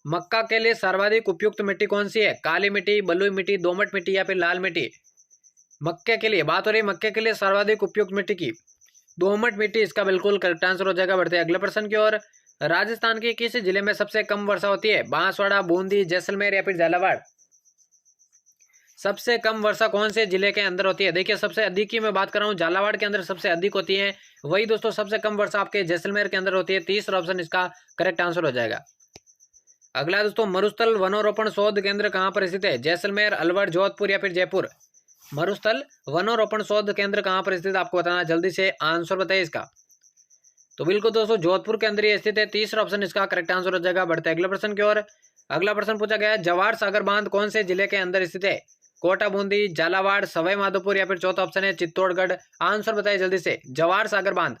मक्का के लिए सर्वाधिक उपयुक्त मिट्टी कौन सी है? काली मिट्टी, बलुई मिट्टी, दोमट मिट्टी या फिर लाल मिट्टी? मक्के के लिए बात हो रही है, मक्के के लिए सर्वाधिक उपयुक्त मिट्टी की दोमट मिट्टी इसका बिल्कुल करेक्ट आंसर हो जाएगा। बढ़ते अगले प्रश्न की ओर। राजस्थान के किस जिले में सबसे कम वर्षा होती है? बांसवाड़ा, बूंदी, जैसलमेर या फिर झालावाड़? सबसे कम वर्षा कौन से जिले के अंदर होती है? देखिए सबसे अधिक की मैं बात कर रहा हूँ, झालावाड़ के अंदर सबसे अधिक होती है। वही दोस्तों सबसे कम वर्षा आपके जैसलमेर के अंदर होती है। तीसरा ऑप्शन इसका करेक्ट आंसर हो जाएगा। अगला दोस्तों मरुस्थल वनोरोपण शोध केंद्र कहाँ पर स्थित है? जैसलमेर, अलवर, जोधपुर या फिर जयपुर? मरुस्थल वनोरोपण शोध केंद्र कहाँ पर स्थित, आपको बताना, जल्दी से आंसर बताइए इसका। तो बिल्कुल दोस्तों जोधपुर के अंदर ये स्थित है। तीसरा ऑप्शन इसका करेक्ट आंसर हो जाएगा। बढ़ते हैं अगले प्रश्न की ओर। अगला प्रश्न पूछा गया है, जवाहर सागर बांध कौन से जिले के अंदर स्थित है? कोटा, बूंदी, झालावाड़, सवाई माधोपुर या फिर चौथा ऑप्शन है चित्तौड़गढ़। आंसर बताइए जल्दी से। जवाहर सागर बांध,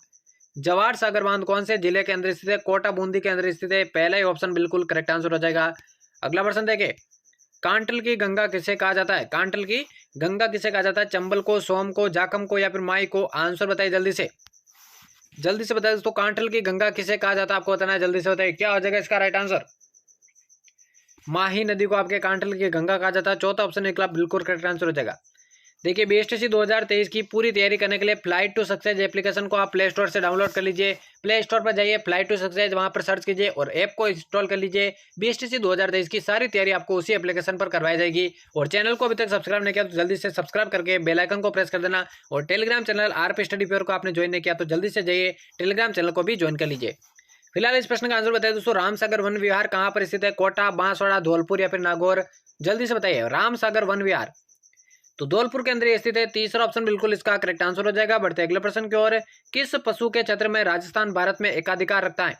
जवाहर सागर बांध कौन से जिले के अंदर स्थित है? कोटा, बूंदी के अंदर स्थित है। पहला ही ऑप्शन बिल्कुल करेक्ट आंसर हो जाएगा। अगला प्रश्न देखें, कांटल की गंगा किसे कहा जाता है? कांटल की गंगा किसे कहा जाता है? चंबल को, सोम को, जाखम को या फिर माई को? आंसर बताइए जल्दी से, जल्दी से बताइए दोस्तों। कांटल की गंगा किसे कहा जाता है, आपको बताना है, जल्दी से बताइए क्या हो जाएगा इसका राइट आंसर। माही नदी को आपके कांटल की गंगा कहा जाता है। चौथा ऑप्शन निकला बिल्कुल करेक्ट आंसर हो जाएगा। देखिए बीएसटीसी 2023 की पूरी तैयारी करने के लिए फ्लाइट टू सक्सेस एप्लीकेशन को आप प्ले स्टोर से डाउनलोड कर लीजिए। प्ले स्टोर पर जाइए, फ्लाइट टू सक्सेस वहां पर सर्च कीजिए और ऐप को इंस्टॉल कर लीजिए। बीएसटीसी 2023 की सारी तैयारी आपको उसी एप्लीकेशन पर करवाई जाएगी। और चैनल को अभी तक सब्सक्राइब नहीं किया तो जल्दी से सब्सक्राइब करके बेल आइकन को प्रेस कर देना। और Telegram channel RP study pure को आपने ज्वाइन नहीं किया तो जल्दी से जाइए टेलीग्राम चैनल को भी ज्वाइन कर लीजिए। फिलहाल इस प्रश्न का आंसर बताइए दोस्तों, रामसागर वन विहार कहाँ पर स्थित है? कोटा, बांसवाड़ा, धौलपुर या फिर नागौर? जल्दी से बताइए। रामसागर वन विहार तो धौलपुर के अंदर ये स्थित है। तीसरा ऑप्शन बिल्कुल इसका करेक्ट आंसर हो जाएगा। बढ़ते अगले प्रश्न की ओर। किस पशु के क्षेत्र में राजस्थान भारत में एकाधिकार रखता है?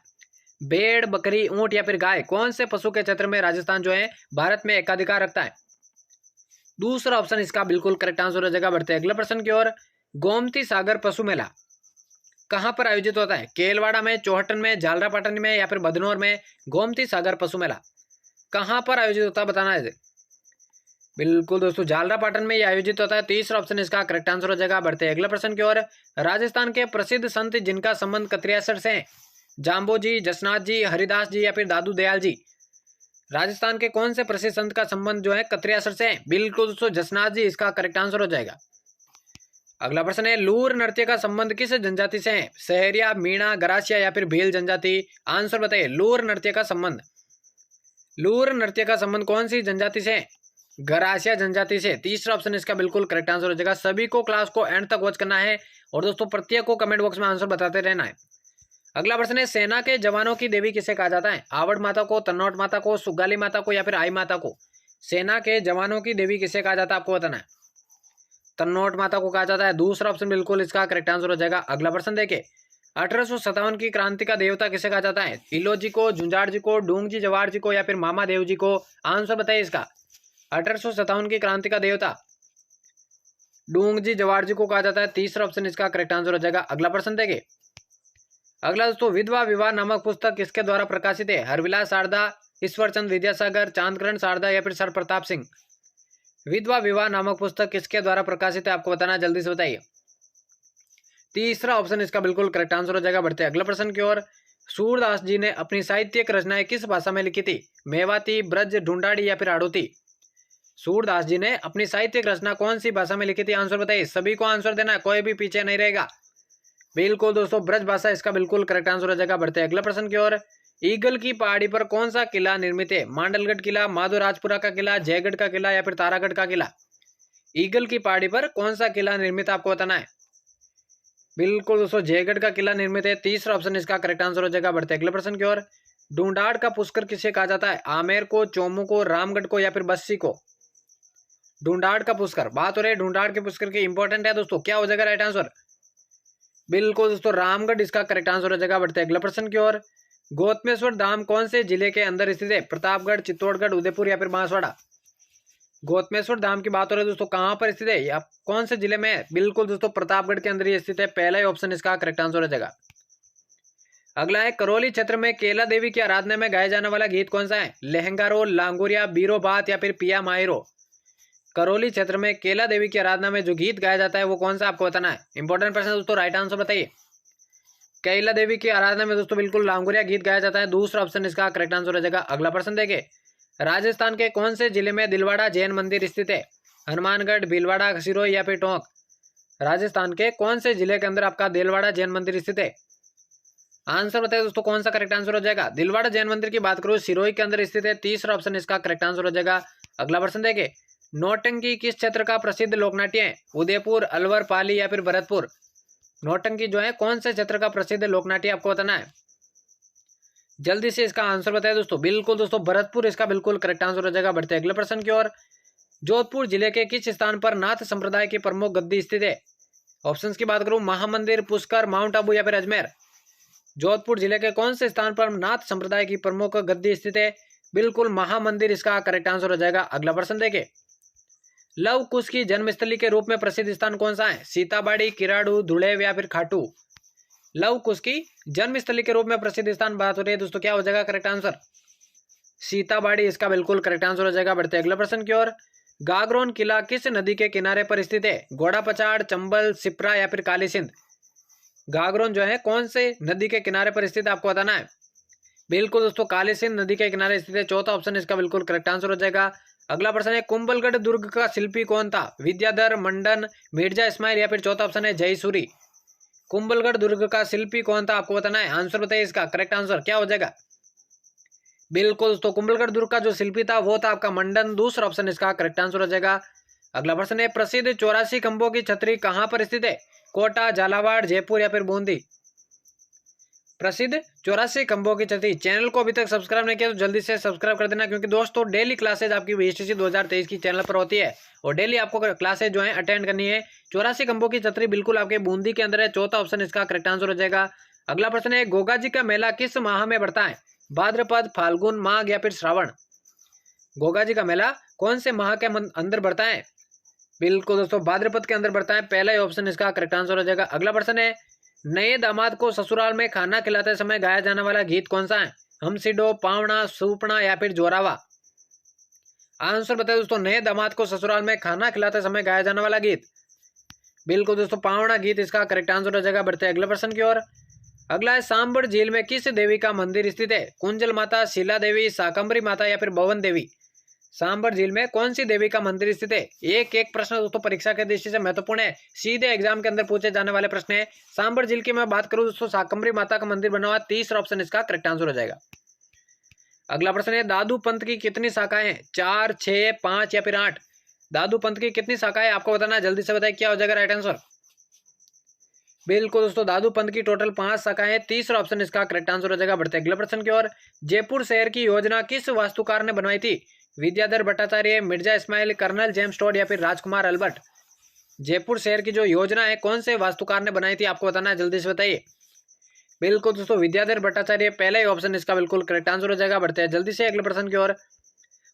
भेड़, बकरी, ऊंट या फिर गाय? कौन से पशु के क्षेत्र में राजस्थान जो है भारत में एकाधिकार रखता है? दूसरा ऑप्शन इसका बिल्कुल करेक्ट आंसर हो जाएगा। बढ़ते अगले प्रश्न की ओर। गोमती सागर पशु मेला कहां पर आयोजित होता है? केलवाड़ा में, चौहटन में, झालरापाटन में या फिर बदनौर में? गोमती सागर पशु मेला कहां पर आयोजित होता है, बताना है। बिल्कुल दोस्तों झालरापाटन में ये आयोजित होता है। तीसरा ऑप्शन इसका करेक्ट आंसर हो जाएगा। बढ़ते अगले प्रश्न की ओर। राजस्थान के प्रसिद्ध संत जिनका संबंध कत्रियासर से है? जाम्बो जी, जसनाथ जी, हरिदास जी या फिर दादू दयाल जी? राजस्थान के कौन से प्रसिद्ध संत का संबंध जो है कत्रियासर से है? बिल्कुल दोस्तों जसनाथ जी इसका करेक्ट आंसर हो जाएगा। अगला प्रश्न है, लूर नृत्य का संबंध किस जनजाति से है? सहरिया, मीणा, गरासिया या फिर भील जनजाति? आंसर बताइए। लूर नृत्य का संबंध, लूर नृत्य का संबंध कौन सी जनजाति से है? गरासिया जनजाति से। तीसरा ऑप्शन इसका बिल्कुल करेक्ट आंसर हो जाएगा। सभी को क्लास को एंड तक वॉच करना है और दोस्तों प्रत्येक को कमेंट बॉक्स में आंसर बताते रहना है। अगला प्रश्न है, सेना के जवानों की देवी किसे कहा जाता है? आवड़ माता को, तन्नौट माता को, सुगाली माता को या फिर आई माता को? सेना के जवानों की देवी किसे कहा जाता है, आपको बताना है। तन्नौट माता को कहा जाता है। दूसरा ऑप्शन बिल्कुल इसका करेक्ट आंसर हो जाएगा। अगला प्रश्न देखिए, 1857 की क्रांति का देवता किसे कहा जाता है? इलो जी को, झुंझाड़ जी को, डूंग जी जवाहर जी को या फिर मामा देव जी को? आंसर बताइए इसका। 1857 की क्रांति का देवता डूंग जी जवाहर जी को कहा जाता है। तीसरा ऑप्शन इसका करेक्ट आंसर हो जाएगा। अगला प्रश्न देखिए, अगला दोस्तों, विधवा विवाह नामक पुस्तक किसके द्वारा प्रकाशित है? हरविलास शारदा, ईश्वरचंद विद्यासागर, चांदकरण शारदा या फिर सर प्रताप सिंह? विधवा विवाह नामक पुस्तक किसके द्वारा प्रकाशित है, आपको बताना है, जल्दी से बताइए। तीसरा ऑप्शन इसका बिल्कुल करेक्ट आंसर हो जाएगा। बढ़ते अगले प्रश्न की ओर। सूरदास जी ने अपनी साहित्यिक रचनाएं किस भाषा में लिखी थी? मेवाती, ब्रज, ढूंढाड़ी या फिर आड़ोती? सूरदास जी ने अपनी साहित्यिक रचना कौन सी भाषा में लिखी थी? आंसर बताइए। सभी को आंसर देना है, कोई भी पीछे नहीं रहेगा। बिल्कुल दोस्तों ब्रज भाषा इसका बिल्कुल करेक्ट आंसर हो जाएगा। बढ़ते अगले प्रश्न की ओर। ईगल की पहाड़ी पर कौन सा किला निर्मित है? मांडलगढ़ किला, माधोराजपुरा का किला, जयगढ़ का किला या फिर तारागढ़ का किला? ईगल की पहाड़ी पर कौन सा किला निर्मित है, आपको बताना है। बिल्कुल दोस्तों जयगढ़ का किला निर्मित है। तीसरा ऑप्शन इसका करेक्ट आंसर हो जाएगा। बढ़ते अगले प्रश्न की ओर। ढूंढाड़ का पुष्कर किसे कहा जाता है? आमेर को, चोमू को, रामगढ़ को या फिर बस्सी को? ढूंढाड़ का पुष्कर, बात हो रही है ढूंढाड़ के पुष्कर की, इंपॉर्टेंट है दोस्तों। क्या हो जाएगा राइट आंसर? बिल्कुल दोस्तों रामगढ़ इसका करेक्ट आंसर हो जाएगा। बढ़ते अगले प्रश्न की ओर। गौतमेश्वर धाम कौन से जिले के अंदर स्थित है? प्रतापगढ़, चित्तौड़गढ़, उदयपुर या फिर बांसवाड़ा? गौतमेश्वर धाम की बात हो रही है दोस्तों, कहां पर स्थित है या कौन से जिले में? बिल्कुल दोस्तों प्रतापगढ़ के अंदर ही स्थित है। पहला ही ऑप्शन इसका करेक्ट आंसर हो जाएगा। अगला है, करौली क्षेत्र में केला देवी की आराधना में गाया जाने वाला गीत कौन सा है? लहंगा रो, लांगुरिया, बीरो बात या फिर पिया माहिरो? करौली क्षेत्र में केला देवी की आराधना में जो गीत गाया जाता है वो कौन सा, आपको बताना है। इंपॉर्टेंट प्रश्न दोस्तों, राइट आंसर बताइए। कैला देवी की आराधना में दोस्तों बिल्कुल लांगुरिया गीत गाया जाता है। दूसरा ऑप्शन इसका करेक्ट आंसर हो जाएगा। अगला प्रश्न देखिए, राजस्थान के कौन से जिले में दिलवाड़ा जैन मंदिर स्थित है? हनुमानगढ़, भीलवाड़ा, सिरोही या फिर टोंक? राजस्थान के कौन से जिले के अंदर आपका दिलवाड़ा जैन मंदिर स्थित है? आंसर बताइए दोस्तों, कौन सा करेक्ट आंसर हो जाएगा। दिलवाड़ा जैन मंदिर की बात करूं सिरोही के अंदर स्थित है। तीसरा ऑप्शन इसका करेक्ट आंसर हो जाएगा। अगला प्रश्न देखिए, नौटंकी किस क्षेत्र का प्रसिद्ध लोकनाट्य है? उदयपुर, अलवर, पाली या फिर भरतपुर? नौटंकी जो है कौन से क्षेत्र का प्रसिद्ध लोकनाट्य, आपको बताना है। जल्दी से इसका आंसर बताइए दोस्तों। बिल्कुल दोस्तों भरतपुर इसका बिल्कुल करेक्ट आंसर हो जाएगा। बढ़ते अगले प्रश्न की ओर। जोधपुर जिले के किस स्थान पर नाथ संप्रदाय की प्रमुख गद्दी स्थित है? ऑप्शंस की बात करूं, महामंदिर, पुष्कर, माउंट आबू या फिर अजमेर। जोधपुर जिले के कौन से स्थान पर नाथ संप्रदाय की प्रमुख गद्दी स्थित है? बिल्कुल महामंदिर इसका करेक्ट आंसर हो जाएगा। अगला प्रश्न देखिए, लव कुश की जन्मस्थली के रूप में प्रसिद्ध स्थान कौन सा है? सीताबाड़ी, किराड़ू, धुड़ेव या फिर खाटू। लव कुश की जन्मस्थली के रूप में प्रसिद्ध स्थान बात हो रही है दोस्तों, क्या हो जाएगा करेक्ट आंसर? सीताबाड़ी इसका बिल्कुल करेक्ट आंसर हो जाएगा। बढ़ते अगले प्रश्न की ओर, गागरोन किला किस नदी के किनारे पर स्थित है? घोड़ा पचाड़, चंबल, सिप्रा या फिर काली सिंध। गागरोन जो है कौन से नदी के किनारे पर स्थित है, आपको बताना है। बिल्कुल दोस्तों काली सिंध नदी के किनारे स्थित है। चौथा ऑप्शन इसका बिल्कुल करेक्ट आंसर हो जाएगा। अगला प्रश्न है, कुंभलगढ़ दुर्ग का शिल्पी कौन था? विद्याधर, मंडन, मिर्जा इस्माइल या फिर चौथा ऑप्शन है जयसूरी। कुंभलगढ़ दुर्ग का शिल्पी कौन था, आपको बताना है। आंसर बताइए इसका करेक्ट आंसर क्या हो जाएगा। बिल्कुल दोस्तों कुंभलगढ़ दुर्ग का जो शिल्पी था वो था आपका मंडन। दूसरा ऑप्शन इसका करेक्ट आंसर हो जाएगा। अगला प्रश्न है, प्रसिद्ध 84 खंभों की छतरी कहां पर स्थित है? कोटा, झालावाड़, जयपुर या फिर बूंदी। प्रसिद्ध 84 खंभों की छतरी। चैनल को अभी तक सब्सक्राइब नहीं किया तो जल्दी से सब्सक्राइब कर देना, क्योंकि दोस्तों डेली क्लासेज आपकी बीएसटीसी 2023 की चैनल पर होती है और डेली आपको क्लासेज जो है अटेंड करनी है। 84 खंभों की छतरी बिल्कुल आपके बूंदी के अंदर है। चौथा ऑप्शन इसका करेक्ट आंसर हो जाएगा। अगला प्रश्न है, गोगा जी का मेला किस माह में बढ़ता है? भाद्रपद, फाल्गुन, माघ या फिर श्रावण। गोगा जी का मेला कौन से माह के अंदर बढ़ता है? बिल्कुल दोस्तों भाद्रपद के अंदर बढ़ता है। पहला ही ऑप्शन इसका करेक्ट आंसर हो जाएगा। अगला प्रश्न है, नए दामाद को ससुराल में खाना खिलाते समय गाया जाने वाला गीत कौन सा है? हमसिडो, पावना, सूपना या फिर जोरावा। आंसर बताइए दोस्तों, नए दामाद को ससुराल में खाना खिलाते समय गाया जाने वाला गीत। बिल्कुल दोस्तों पावना गीत इसका करेक्ट आंसर हो जाएगा। बढ़ते अगले प्रश्न की ओर। अगला है, सांबर झील में किस देवी का मंदिर स्थित है? कुंजल माता, शीला देवी, शाकंभरी माता या फिर भवन देवी। सांबर झील में कौन सी देवी का मंदिर स्थित है? एक एक प्रश्न दोस्तों परीक्षा के दृष्टि से महत्वपूर्ण है, सीधे एग्जाम के अंदर पूछे जाने वाले प्रश्न है। सांबर झील की मैं बात करूं दोस्तों, शाकंभरी माता का मंदिर बना हुआ। तीसरा ऑप्शन इसका करेक्ट आंसर हो जाएगा। अगला प्रश्न है, दादू पंथ की कितनी शाखाएं हैं? 4, 6, 5 या फिर 8। दादू पंथ की कितनी शाखाएं आपको बताना है, जल्दी से बताइए क्या हो जाएगा राइट आंसर। बिल्कुल दोस्तों दादू पंथ की टोटल 5 शाखाएं। तीसरा ऑप्शन इसका करेक्ट आंसर हो जाएगा। बढ़ते अगले प्रश्न की ओर। जयपुर शहर की योजना किस वास्तुकार ने बनवाई थी? Vidyadhar Bhattacharya, Mirza Ismail, colonel James Tod या फिर राजकुमार अल्बर्ट। जयपुर शहर की जो योजना है कौन से वास्तुकार ने बनाई थी, आपको बताना है, जल्दी से बताइए। बिल्कुल दोस्तों विद्याधर भट्टाचार्य, पहला ही ऑप्शन इसका बिल्कुल करेक्ट आंसर हो जाएगा। बढ़ते हैं जल्दी से अगले प्रश्न की ओर।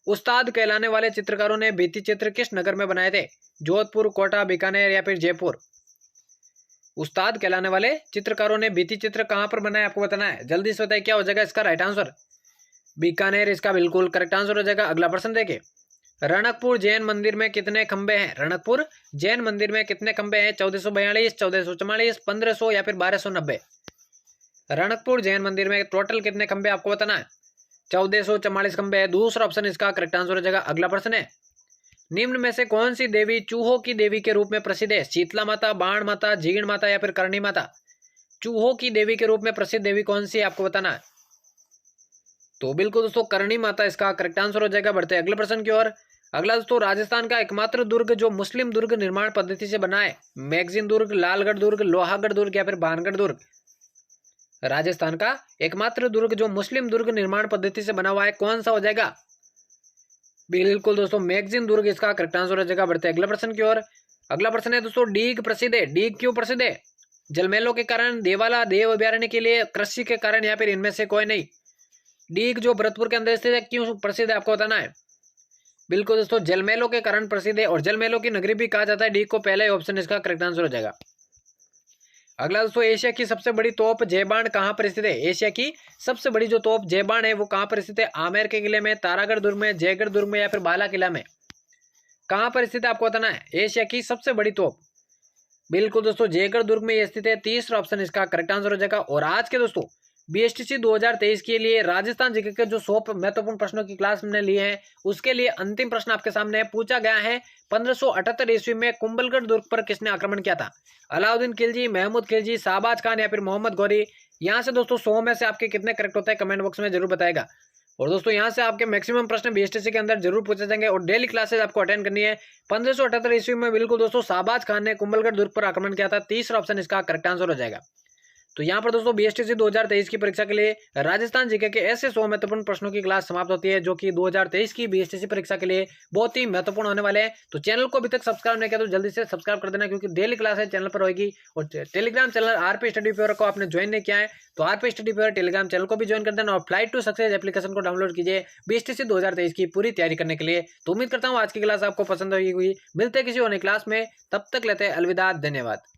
उस्ताद कहलाने वाले चित्रकारों ने भित्ति चित्र किस नगर में बनाए थे? जोधपुर, कोटा, बीकानेर या फिर जयपुर। उस्ताद कहलाने वाले चित्रकारों ने भित्ति चित्र कहां पर बनाए, आपको बताना है, जल्दी से बताइए क्या हो जाएगा इसका राइट आंसर। बीकानेर इसका बिल्कुल करेक्ट आंसर हो जाएगा। अगला प्रश्न देखिए, रणकपुर जैन मंदिर में कितने खंबे हैं? रणकपुर जैन मंदिर में कितने खंबे हैं? 1442, 1444, 1500 या फिर 1290। रणकपुर जैन मंदिर में टोटल कितने खंबे आपको बताना है? 1444 खंबे है। दूसरा ऑप्शन इसका करेक्ट आंसर हो जाएगा। अगला प्रश्न है, निम्न में से कौन सी देवी चूहों की देवी के रूप में प्रसिद्ध है? शीतला माता, बाण माता, जीर्ण माता या फिर करणी माता। चूहों की देवी के रूप में प्रसिद्ध देवी कौन सी है, आपको बताना है। तो बिल्कुल दोस्तों करणी माता इसका करेक्ट आंसर हो जाएगा। बढ़ते अगले प्रश्न की ओर। अगला दोस्तों, राजस्थान का एकमात्र दुर्ग जो मुस्लिम दुर्ग निर्माण पद्धति से बना है, मैगजीन दुर्ग, लालगढ़ दुर्ग, लोहागढ़ दुर्ग या फिर भानगढ़ दुर्ग। राजस्थान का एकमात्र दुर्ग जो मुस्लिम दुर्ग निर्माण पद्धति से बना हुआ है, कौन सा हो जाएगा? बिल्कुल दोस्तों मैगजीन दुर्ग इसका करेक्ट आंसर हो जाएगा। बढ़ते अगले प्रश्न की ओर। अगला प्रश्न है दोस्तों, डीग प्रसिद्ध है। डीग क्यों प्रसिद्ध है? जलमेलों के कारण, देवाला देव अभयारण्य के लिए, कृषि के कारण या फिर इनमें से कोई नहीं। डीग जो भरतपुर के अंदर स्थित है क्यों प्रसिद्ध है, आपको बताना है। बिल्कुल दोस्तों जलमेलों के कारण प्रसिद्ध है और जलमेलों की नगरी भी कहा जाता है डीग को। पहला ही ऑप्शन इसका करेक्ट आंसर हो जाएगा। अगला दोस्तों, एशिया की सबसे बड़ी तोप जयबाण कहां पर स्थित है? एशिया की सबसे बड़ी जो तोप जयबाण है वो कहां पर स्थित है? आमेर के किले में, तारागढ़ दुर्ग में, जयगढ़ दुर्ग में या फिर बाला किला में। कहां पर स्थित है आपको बताना है एशिया की सबसे बड़ी तोप। बिल्कुल दोस्तों जयगढ़ दुर्ग में स्थित है। तीसरा ऑप्शन इसका करेक्ट आंसर हो जाएगा। और आज के दोस्तों बीएसटीसी 2023 के लिए राजस्थान जीके के जो 100 महत्वपूर्ण प्रश्नों की क्लास हमने लिए हैं, उसके लिए अंतिम प्रश्न आपके सामने पूछा गया है। 1578 ईस्वी में कुंभलगढ़ दुर्ग पर किसने आक्रमण किया था? अलाउद्दीन खिलजी, महमूद खिलजी, शाहबाज खान या फिर मोहम्मद गौरी। यहाँ से दोस्तों 100 में से आपके कितने करेक्ट होता है कमेंट बॉक्स में जरूर बताएगा। और दोस्तों यहाँ से आपके मैक्सिमम प्रश्न बीएसटीसी के अंदर जरूर पूछे जाएंगे और डेली क्लासेस आपको अटेंड करनी है। 1578 ईस्वी में बिल्कुल दोस्तों शाहबाज खान ने कुंभलगढ़ दुर्ग पर आक्रमण किया था। तीसरा ऑप्शन इसका करेक्ट आंसर हो जाएगा। तो यहाँ पर दोस्तों बीएसटीसी 2023 की परीक्षा के लिए राजस्थान जीके के ऐसे 100 महत्वपूर्ण प्रश्नों की क्लास समाप्त होती है, जो कि 2023 की बीएसटीसी परीक्षा के लिए बहुत ही महत्वपूर्ण होने वाले हैं। तो चैनल को अभी तक सब्सक्राइब नहीं किया तो जल्दी से सब्सक्राइब कर देना, क्योंकि डेली क्लास है चैनल पर होगी। और Telegram channel RP study favour को आपने ज्वाइन नहीं किया है तो RP study favour Telegram channel को भी ज्वाइन कर देना, और फ्लाइट टू सक्सेस एप्लीकेशन को डाउनलोड कीजिए बीएसटीसी 2023 की पूरी तैयारी करने के लिए। तो उम्मीद करता हूँ आज की क्लास आपको पसंद होगी। मिलते हैं किसी और नई क्लास में, तब तक लेते हैं अलविदा, धन्यवाद।